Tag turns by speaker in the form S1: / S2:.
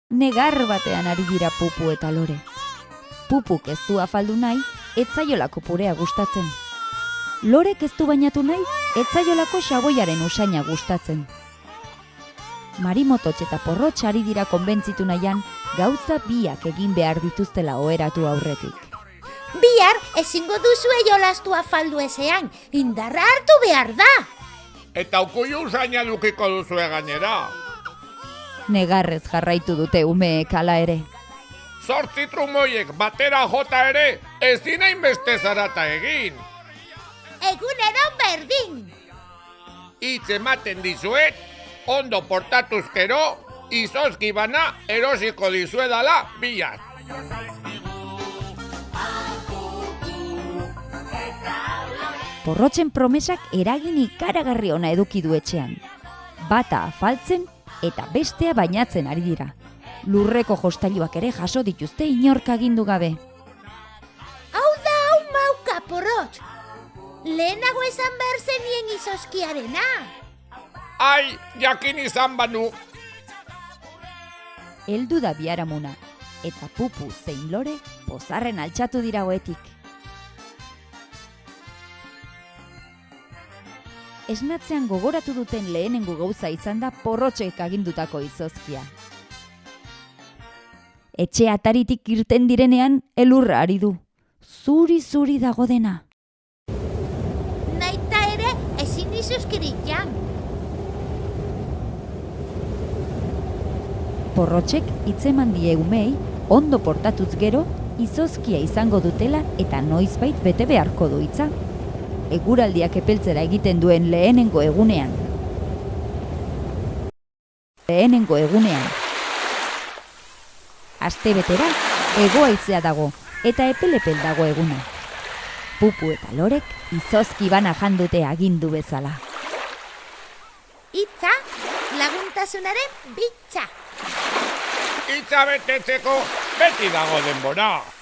S1: Negar batean ari dira Pupu eta Lore. Pupuk ez du afaldu nahi, etzaiolako purea gustatzen. Lorek ez du bainatu nahi, etzaiolako xaboiaren usaina gustatzen. Marimototx eta Porrotx ari dira konbentzitu nahian, gauza biak egin behar dituztela oheratu aurretik.
S2: Bihar ezingo duzue jolastu afaldu ezean, indarra hartu behar da.
S3: Eta ukuilu usaina dukiko duzue gainera.
S1: Negarrez jarraitu dute umeek hala ere.
S3: 8 trumoiek batera jota ere, ez dinain beste zarata egin.
S2: Egunero berdin.
S3: Hitz ematen dizuet, ondo portatuzkero, izozki bana erosiko dizuedala bihar.
S1: Porrotxen promesak eragin ikaragarri ona eduki du etxean. Bata afaltzen eta bestea bainatzen ari dira. Lurreko jostailuak ere jaso dituzte inork agindu gabe.
S2: Hau da hau mauka, Porrotx. Lehenago esan behar zenien izozkiarena.
S3: Ai, jakin izan banu.
S1: Heldu da biharamuna, eta Pupu zein Lore pozarren altxatu dira oetik. Esnatzean gogoratu duten lehenengo gauza izan da Porrotxek agindutako izozkia. Etxe ataritik irten direnean elurra ari du. Zuri-zuri dago dena.
S2: Naita ere ezin dizuzkirik jan.
S1: Porrotxek hitzeman die umei ondo portatuz gero izozkia izango dutela eta noizbait bete beharko du hitza. Eguraldiak epeltzera egiten duen lehenengo egunean. Astebetera hego-haizea dago eta epel-epel dago eguna. Pupu eta Lorek izozki bana jan dute agindu bezala.
S2: Hitza, laguntasunaren bitza.
S3: Hitza betetzeko beti dago denbora.